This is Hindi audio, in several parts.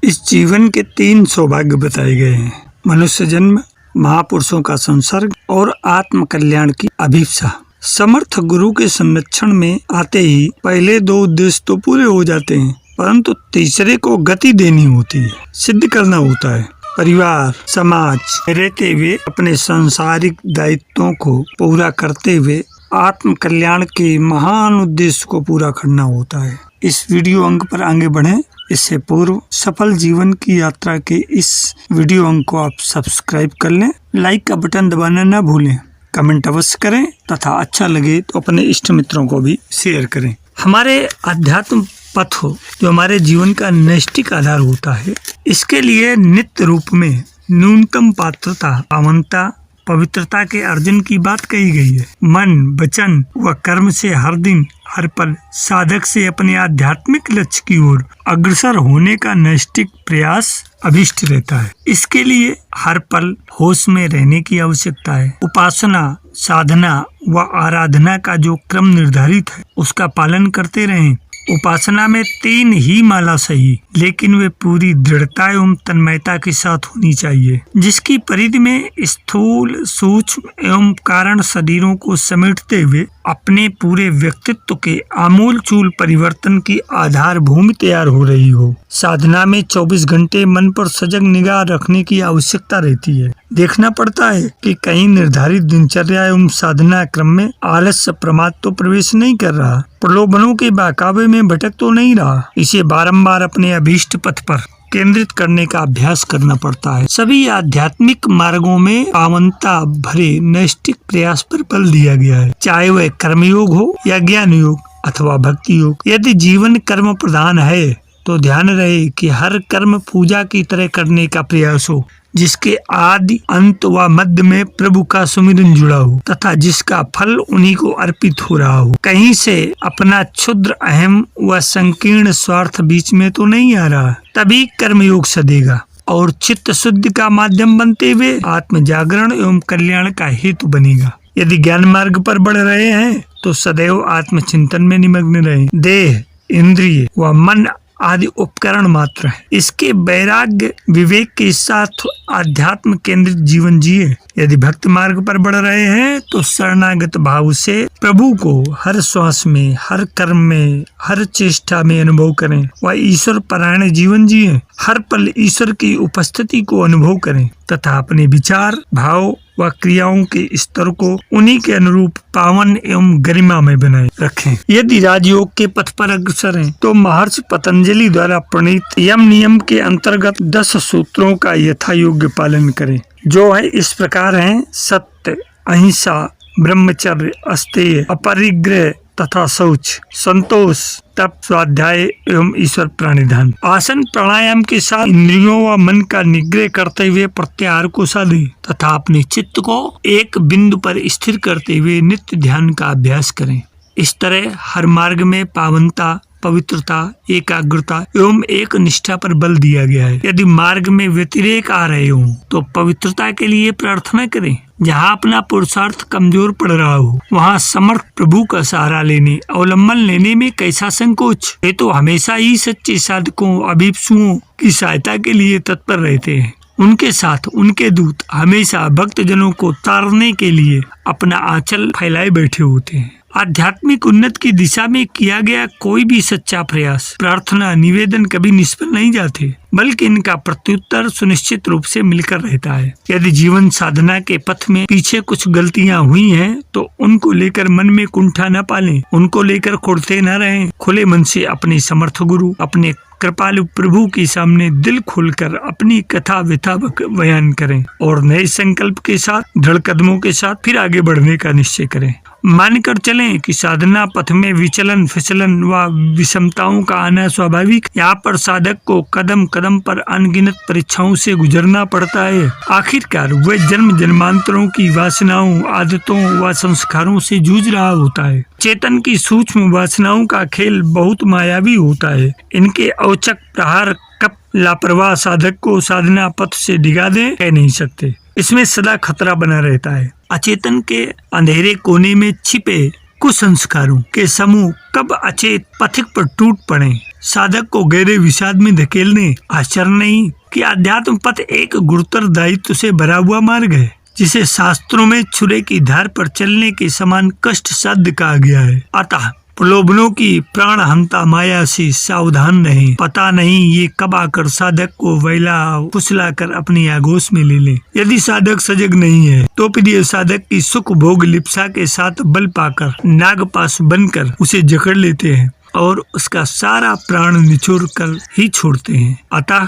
इस जीवन के 3 सौभाग्य बताए गए हैं: मनुष्य जन्म, महापुरुषों का संसर्ग और आत्म कल्याण की अभिप्सा। समर्थ गुरु के संरक्षण में आते ही पहले 2 उद्देश्य तो पूरे हो जाते हैं, परंतु तीसरे को गति देनी होती है, सिद्ध करना होता है। परिवार समाज रहते हुए अपने सांसारिक दायित्वों को पूरा करते हुए आत्म कल्याण के महान उद्देश्य को पूरा करना होता है। इस वीडियो अंक पर आगे बढ़ें इससे पूर्व सफल जीवन की यात्रा के इस वीडियो अंक को आप सब्सक्राइब कर लें, लाइक का बटन दबाना न भूलें, कमेंट अवश्य करें तथा अच्छा लगे तो अपने इष्ट मित्रों को भी शेयर करें। हमारे अध्यात्म पथ हो जो हमारे जीवन का नैतिक आधार होता है, इसके लिए नित्य रूप में न्यूनतम पात्रता, पावनता, पवित्रता के अर्जन की बात कही गई है। मन, वचन व कर्म से हर दिन हर पल साधक से अपने आध्यात्मिक लक्ष्य की ओर अग्रसर होने का नैतिक प्रयास अभिष्ट रहता है। इसके लिए हर पल होश में रहने की आवश्यकता है। उपासना, साधना व आराधना का जो क्रम निर्धारित है उसका पालन करते रहें। उपासना में 3 ही माला सही, लेकिन वे पूरी दृढ़ता एवं तन्मयता के साथ होनी चाहिए, जिसकी परिधि में स्थूल, सूक्ष्म एवं कारण शरीरों को समेटते हुए अपने पूरे व्यक्तित्व के आमूल-चूल परिवर्तन की आधार भूमि तैयार हो रही हो। साधना में 24 घंटे मन पर सजग निगाह रखने की आवश्यकता रहती है। देखना पड़ता है कि कहीं निर्धारित दिनचर्या एवं साधना क्रम में आलस्य प्रमाद तो प्रवेश नहीं कर रहा, प्रलोभनों के बहकावे में भटक तो नहीं रहा। इसे बारंबार अपने अभीष्ट पथ पर केंद्रित करने का अभ्यास करना पड़ता है। सभी आध्यात्मिक मार्गों में पावनता भरे नैतिक प्रयास पर बल दिया गया है, चाहे वह कर्मयोग हो या ज्ञान योग अथवा भक्ति योग। यदि जीवन कर्म प्रधान है तो ध्यान रहे कि हर कर्म पूजा की तरह करने का प्रयास हो, जिसके आदि अंत व मध्य में प्रभु का सुमिरन जुड़ा हो तथा जिसका फल उन्हीं को अर्पित हो रहा हो। कहीं से अपना क्षुद्र अहम व संकीर्ण स्वार्थ बीच में तो नहीं आ रहा, तभी कर्मयोग सदेगा और चित्त शुद्धि का माध्यम बनते हुए आत्म जागरण एवं कल्याण का हेतु बनेगा। यदि ज्ञान मार्ग पर बढ़ रहे हैं तो सदैव आत्म चिंतन में निमग्न रहें। देह, इंद्रिय व मन आदि उपकरण मात्र है। इसके वैराग्य विवेक के साथ आध्यात्म केंद्रित जीवन जिए। यदि भक्त मार्ग पर बढ़ रहे हैं तो शरणागत भाव से प्रभु को हर श्वास में, हर कर्म में, हर चेष्टा में अनुभव करें व ईश्वर परायण जीवन जिए। हर पल ईश्वर की उपस्थिति को अनुभव करें तथा अपने विचार, भाव व क्रियाओं के स्तर को उन्हीं के अनुरूप पावन एवं गरिमा में बनाए रखें। यदि राजयोग के पथ पर अग्रसर हैं तो महर्षि पतंजलि द्वारा प्रणीत यम नियम के अंतर्गत 10 सूत्रों का यथा योग्य पालन करें, जो है इस प्रकार हैं: सत्य, अहिंसा, ब्रह्मचर्य, अस्तेय, अपरिग्रह तथा शौच, संतोष, तप, स्वाध्याय एवं ईश्वर प्रणिधान। आसन प्राणायाम के साथ इंद्रियों व मन का निग्रह करते हुए प्रत्याहार को साधें तथा अपने चित्त को एक बिंदु पर स्थिर करते हुए नित्य ध्यान का अभ्यास करें। इस तरह हर मार्ग में पावनता, पवित्रता, एकाग्रता एवं एक निष्ठा पर बल दिया गया है। यदि मार्ग में व्यतिरेक आ रहे हो तो पवित्रता के लिए प्रार्थना करें। जहाँ अपना पुरुषार्थ कमजोर पड़ रहा हो वहाँ समर्थ प्रभु का सहारा लेने, अवलंबन लेने में कैसा संकोच। ये तो हमेशा ही सच्चे साधकों, अभिप्सुओं की सहायता के लिए तत्पर रहते हैं। उनके साथ उनके दूत हमेशा भक्तजनों को तारने के लिए अपना आंचल फैलाए बैठे होते हैं। आध्यात्मिक उन्नति की दिशा में किया गया कोई भी सच्चा प्रयास, प्रार्थना, निवेदन कभी निष्फल नहीं जाते, बल्कि इनका प्रत्युत्तर सुनिश्चित रूप से मिलकर रहता है। यदि जीवन साधना के पथ में पीछे कुछ गलतियां हुई हैं तो उनको लेकर मन में कुंठा न पालें, उनको लेकर कुढ़ते न रहें। खुले मन से अपने समर्थ गुरु, अपने कृपालु प्रभु के सामने दिल खोलकर अपनी कथा व्यथा बयान करें और नए संकल्प के साथ, दृढ़ कदमों के साथ फिर आगे बढ़ने का निश्चय करें। मानकर चलें कि साधना पथ में विचलन, फिसलन व विषमताओं का आना स्वाभाविक। यहाँ पर साधक को कदम कदम पर अनगिनत परीक्षाओं से गुजरना पड़ता है। आखिरकार वह जन्म जन्मांतरों की वासनाओं, आदतों व संस्कारों से जूझ रहा होता है। चेतन की सूक्ष्म वासनाओं का खेल बहुत मायावी होता है। इनके औचक प्रहार कब लापरवाह साधक को साधना पथ से डिगा दे कह नहीं सकते। इसमें सदा खतरा बना रहता है। अचेतन के अंधेरे कोने में छिपे कुसंस्कारों के समूह कब अचेत पथिक पर टूट पड़े साधक को गहरे विषाद में धकेलने। आश्चर्य नहीं कि अध्यात्म पथ एक गुरुतर दायित्व से भरा हुआ मार्ग है, जिसे शास्त्रों में छुरे की धार पर चलने के समान कष्ट साध्य कहा गया है। अतः प्रलोभनों की प्राण हंता माया से सावधान रहें। पता नहीं ये कब आकर साधक को वैला फुसला कर अपनी आगोश में ले ले। यदि साधक सजग नहीं है तो प्रिय साधक की सुख भोग लिप्सा के साथ बल पाकर नागपाश बनकर उसे जकड़ लेते हैं और उसका सारा प्राण निचोड़ कर ही छोड़ते हैं। अतः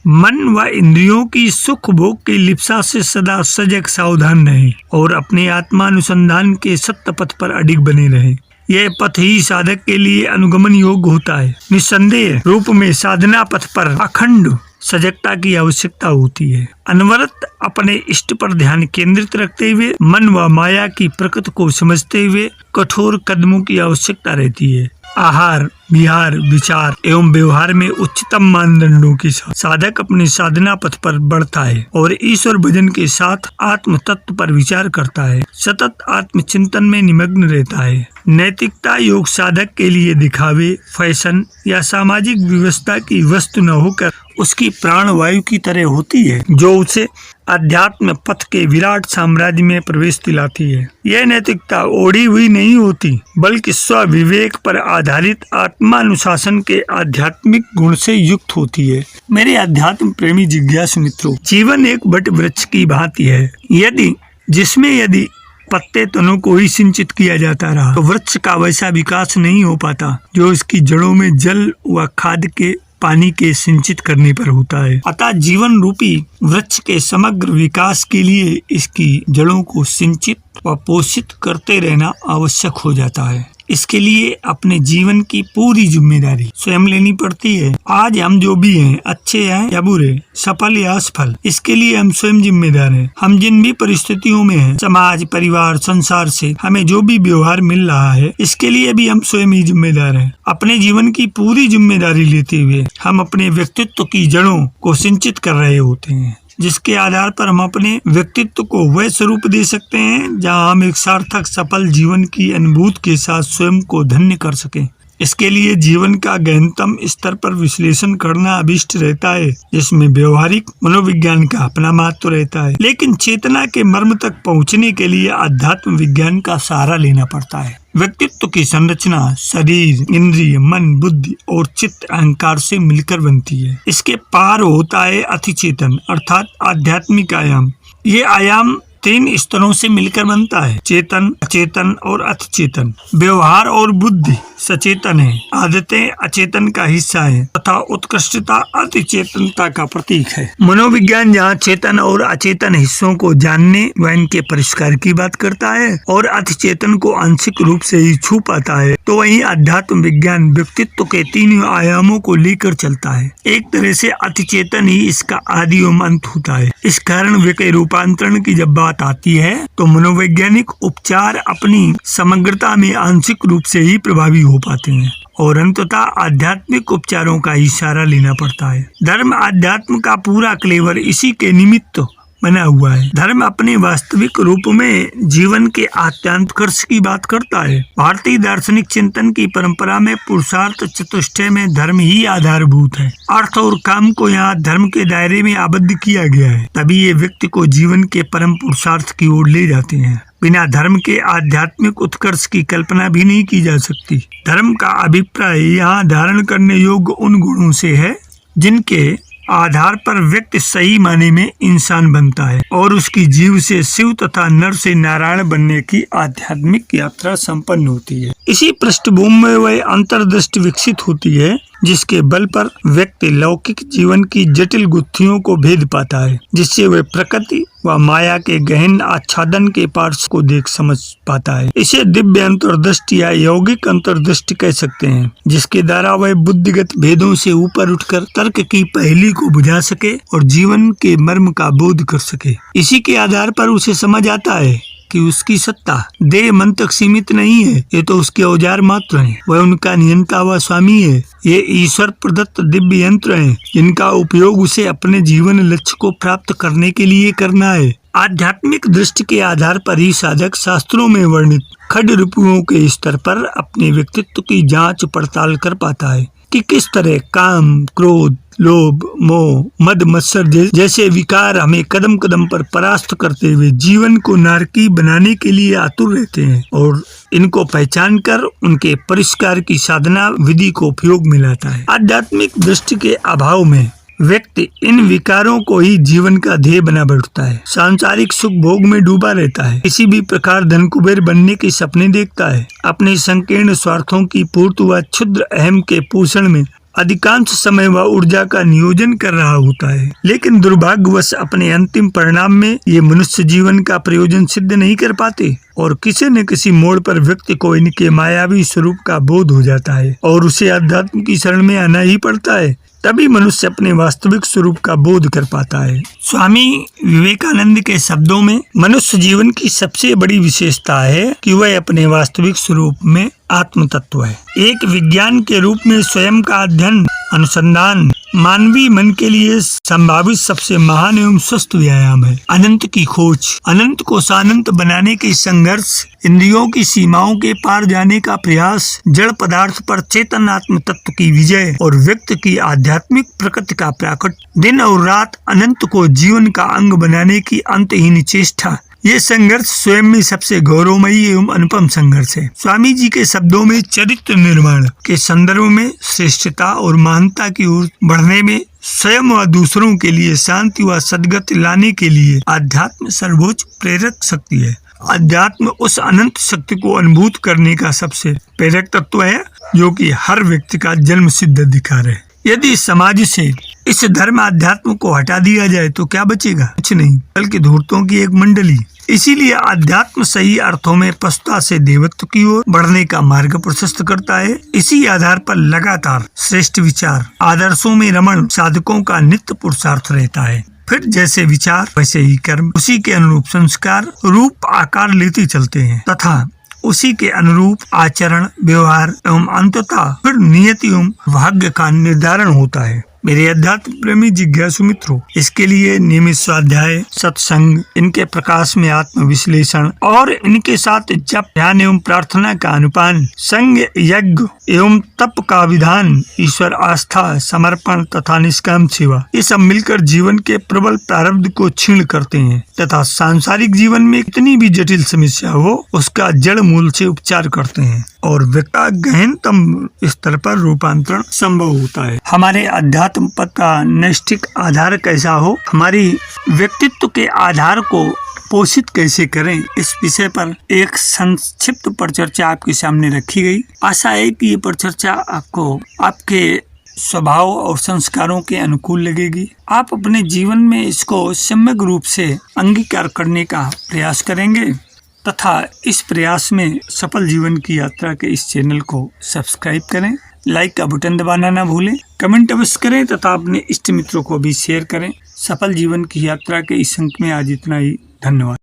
मन व इंद्रियों की सुख भोग की लिप्सा से सदा सजग सावधान रहें और अपने आत्मानुसंधान के सत्य पथ पर अडिग बने रहें। यह पथ ही साधक के लिए अनुगमन योग्य होता है। निस्संदेह रूप में साधना पथ पर अखंड सजगता की आवश्यकता होती है। अनवरत अपने इष्ट पर ध्यान केंद्रित रखते हुए मन व माया की प्रकृति को समझते हुए कठोर कदमों की आवश्यकता रहती है। आहार विहार विचार एवं व्यवहार में उच्चतम मानदंडों के साथ साधक अपनी साधना पथ पर बढ़ता है और ईश्वर भजन के साथ आत्म तत्व पर विचार करता है। सतत आत्मचिंतन में निमग्न रहता है। नैतिकता योग साधक के लिए दिखावे, फैशन या सामाजिक व्यवस्था की वस्तु न होकर उसकी प्राण वायु की तरह होती है, जो उसे अध्यात्म पथ के विराट साम्राज्य में प्रवेश दिलाती है। यह नैतिकता ओढ़ी हुई नहीं होती, बल्कि स्व विवेक पर आधारित आत्मानुशासन के आध्यात्मिक गुण से युक्त होती है। मेरे अध्यात्म प्रेमी जिज्ञासु मित्रों, जीवन एक बट वृक्ष की भांति है। यदि पत्ते तनों को ही सिंचित किया जाता रहा तो वृक्ष का वैसा विकास नहीं हो पाता जो इसकी जड़ों में जल व खाद के पानी के सिंचित करने पर होता है। अतः जीवन रूपी वृक्ष के समग्र विकास के लिए इसकी जड़ों को सिंचित व पोषित करते रहना आवश्यक हो जाता है। इसके लिए अपने जीवन की पूरी जिम्मेदारी स्वयं लेनी पड़ती है। आज हम जो भी हैं, अच्छे हैं या बुरे, सफल या असफल, इसके लिए हम स्वयं जिम्मेदार हैं। हम जिन भी परिस्थितियों में हैं, समाज परिवार संसार से हमें जो भी व्यवहार मिल रहा है, इसके लिए भी हम स्वयं ही जिम्मेदार हैं। अपने जीवन की पूरी जिम्मेदारी लेते हुए हम अपने व्यक्तित्व की जड़ों को सिंचित कर रहे होते हैं, जिसके आधार पर हम अपने व्यक्तित्व को वह स्वरूप दे सकते हैं जहां हम एक सार्थक सफल जीवन की अनुभूति के साथ स्वयं को धन्य कर सकें। इसके लिए जीवन का गहनतम स्तर पर विश्लेषण करना अभिष्ट रहता है, जिसमें व्यवहारिक मनोविज्ञान का अपना महत्व रहता है। लेकिन चेतना के मर्म तक पहुंचने के लिए अध्यात्म विज्ञान का सहारा लेना पड़ता है। व्यक्तित्व की संरचना शरीर, इंद्रिय, मन, बुद्धि और चित्त अहंकार से मिलकर बनती है। इसके पार होता है अतिचेतन अर्थात आध्यात्मिक आयाम। ये आयाम 3 स्तरों से मिलकर बनता है: चेतन, अचेतन और अतिचेतन। व्यवहार और बुद्धि सचेतन है, आदतें अचेतन का हिस्सा है तथा उत्कृष्टता अतिचेतनता का प्रतीक है। मनोविज्ञान जहाँ चेतन और अचेतन हिस्सों को जानने व इनके परिष्कार की बात करता है और अतिचेतन को आंशिक रूप से ही छू पाता है, तो वहीं अध्यात्म विज्ञान व्यक्तित्व के 3 आयामों को लेकर चलता है। एक तरह से अतिचेतन ही इसका आदि एवं अंत होता है। इस कारण वे के रूपांतरण की जब बात आती है तो मनोवैज्ञानिक उपचार अपनी समग्रता में आंशिक रूप से ही प्रभावी हो पाते हैं और अंततः आध्यात्मिक उपचारों का इशारा लेना पड़ता है। धर्म अध्यात्म का पूरा क्लेवर इसी के निमित्त बना हुआ है। धर्म अपने वास्तविक रूप में जीवन के आत्यांतकर्ष की बात करता है। भारतीय दार्शनिक चिंतन की परंपरा में पुरुषार्थ चतुष्टय में धर्म ही आधारभूत है। अर्थ और काम को यहाँ धर्म के दायरे में आबद्ध किया गया है, तभी ये व्यक्ति को जीवन के परम पुरुषार्थ की ओर ले जाते हैं। बिना धर्म के आध्यात्मिक उत्कर्ष की कल्पना भी नहीं की जा सकती। धर्म का अभिप्राय यहाँ धारण करने योग्य उन गुणों से है जिनके आधार पर व्यक्ति सही माने में इंसान बनता है और उसकी जीव से शिव तथा नर से नारायण बनने की आध्यात्मिक यात्रा संपन्न होती है। इसी पृष्ठभूमि में वह अंतर्दृष्टि विकसित होती है जिसके बल पर व्यक्ति लौकिक जीवन की जटिल गुत्थियों को भेद पाता है, जिससे वह प्रकृति व माया के गहन आच्छादन के पार्श्व को देख समझ पाता है। इसे दिव्य अंतर्दृष्टि या यौगिक अंतर्दृष्टि कह सकते हैं, जिसके द्वारा वह बुद्धिगत भेदों से ऊपर उठकर तर्क की पहेली को बुझा सके और जीवन के मर्म का बोध कर सके। इसी के आधार पर उसे समझ आता है कि उसकी सत्ता देह मन तक सीमित नहीं है, ये तो उसके औजार मात्र हैं। वह उनका नियंता व स्वामी है। ये ईश्वर प्रदत्त दिव्य यंत्र हैं, जिनका उपयोग उसे अपने जीवन लक्ष्य को प्राप्त करने के लिए करना है। आध्यात्मिक दृष्टि के आधार पर ही साधक शास्त्रों में वर्णित खड रिपुओं के स्तर पर अपने व्यक्तित्व की जांच पड़ताल कर पाता है। कि किस तरह काम, क्रोध, लोभ, मोह, मद, मत्सर जैसे विकार हमें कदम कदम पर परास्त करते हुए जीवन को नारकी बनाने के लिए आतुर रहते हैं और इनको पहचान कर उनके परिष्कार की साधना विधि को उपयोग में लाता है। आध्यात्मिक दृष्टि के अभाव में व्यक्ति इन विकारों को ही जीवन का ध्येय बना बैठता है, सांसारिक सुख भोग में डूबा रहता है, किसी भी प्रकार धन कुबेर बनने के सपने देखता है, अपने संकीर्ण स्वार्थों की पूर्ति व क्षुद्र अहम के पोषण में अधिकांश समय वह ऊर्जा का नियोजन कर रहा होता है। लेकिन दुर्भाग्यवश अपने अंतिम परिणाम में ये मनुष्य जीवन का प्रयोजन सिद्ध नहीं कर पाते और किसी न किसी मोड़ पर व्यक्ति को इनके मायावी स्वरूप का बोध हो जाता है और उसे अध्यात्म की शरण में आना ही पड़ता है। तभी मनुष्य अपने वास्तविक स्वरूप का बोध कर पाता है। स्वामी विवेकानंद के शब्दों में मनुष्य जीवन की सबसे बड़ी विशेषता है कि वह अपने वास्तविक स्वरूप में आत्म तत्व है। एक विज्ञान के रूप में स्वयं का अध्ययन, अनुसंधान मानवीय मन के लिए संभावित सबसे महान एवं स्वस्थ व्यायाम है। अनंत की खोज, अनंत को सानंत बनाने के संघर्ष, इंद्रियों की सीमाओं के पार जाने का प्रयास, जड़ पदार्थ पर चेतन आत्म तत्व की विजय और व्यक्ति की आध्यात्मिक प्रकृति का प्रकट, दिन और रात अनंत को जीवन का अंग बनाने की अंतहीन चेष्टा, ये संघर्ष स्वयं में सबसे गौरवमयी एवं अनुपम संघर्ष है। स्वामी जी के शब्दों में चरित्र निर्माण के संदर्भ में श्रेष्ठता और महानता की ओर बढ़ने में स्वयं व दूसरों के लिए शांति व सद्गति लाने के लिए अध्यात्म सर्वोच्च प्रेरक शक्ति है। अध्यात्म उस अनंत शक्ति को अनुभूत करने का सबसे प्रेरक तत्व है जो कि हर व्यक्ति का जन्म सिद्ध अधिकार है। यदि समाज से इस धर्म अध्यात्म को हटा दिया जाए तो क्या बचेगा? कुछ नहीं, बल्कि धूर्तों की एक मंडली। इसीलिए अध्यात्म सही अर्थों में पशुता से देवत्व की ओर बढ़ने का मार्ग प्रशस्त करता है। इसी आधार पर लगातार श्रेष्ठ विचार, आदर्शों में रमण साधकों का नित्य पुरुषार्थ रहता है। फिर जैसे विचार वैसे ही कर्म, उसी के अनुरूप संस्कार रूप आकार लेते चलते हैं तथा उसी के अनुरूप आचरण, व्यवहार एवं अंततः फिर नियति एवं भाग्य का निर्धारण होता है। मेरे अध्यात्म प्रेमी जिज्ञासु मित्रों, इसके लिए नियमित स्वाध्याय, सत्संग, इनके प्रकाश में आत्म विश्लेषण और इनके साथ जप, ध्यान एवं प्रार्थना का अनुपान, संग, यज्ञ एवं तप का विधान, ईश्वर आस्था, समर्पण तथा निष्काम सेवा, ये सब मिलकर जीवन के प्रबल प्रारब्ध को क्षीण करते हैं तथा सांसारिक जीवन में कितनी भी जटिल समस्या हो उसका जड़ मूल से उपचार करते हैं और व्यक्ति का गहनतम स्तर पर रूपांतरण संभव होता है। हमारे अध्यात्म पथ का नैष्ठिक आधार कैसा हो, हमारी व्यक्तित्व के आधार को पोषित कैसे करें, इस विषय पर एक संक्षिप्त परिचर्चा आपके सामने रखी गई। आशा है कि ये परिचर्चा आपको आपके स्वभाव और संस्कारों के अनुकूल लगेगी। आप अपने जीवन में इसको सम्यक रूप से अंगीकार करने का प्रयास करेंगे तथा इस प्रयास में सफल जीवन की यात्रा के इस चैनल को सब्सक्राइब करें, लाइक का बटन दबाना ना भूलें, कमेंट अवश्य करें तथा अपने इष्ट मित्रों को भी शेयर करें। सफल जीवन की यात्रा के इस अंक में आज इतना ही। धन्यवाद।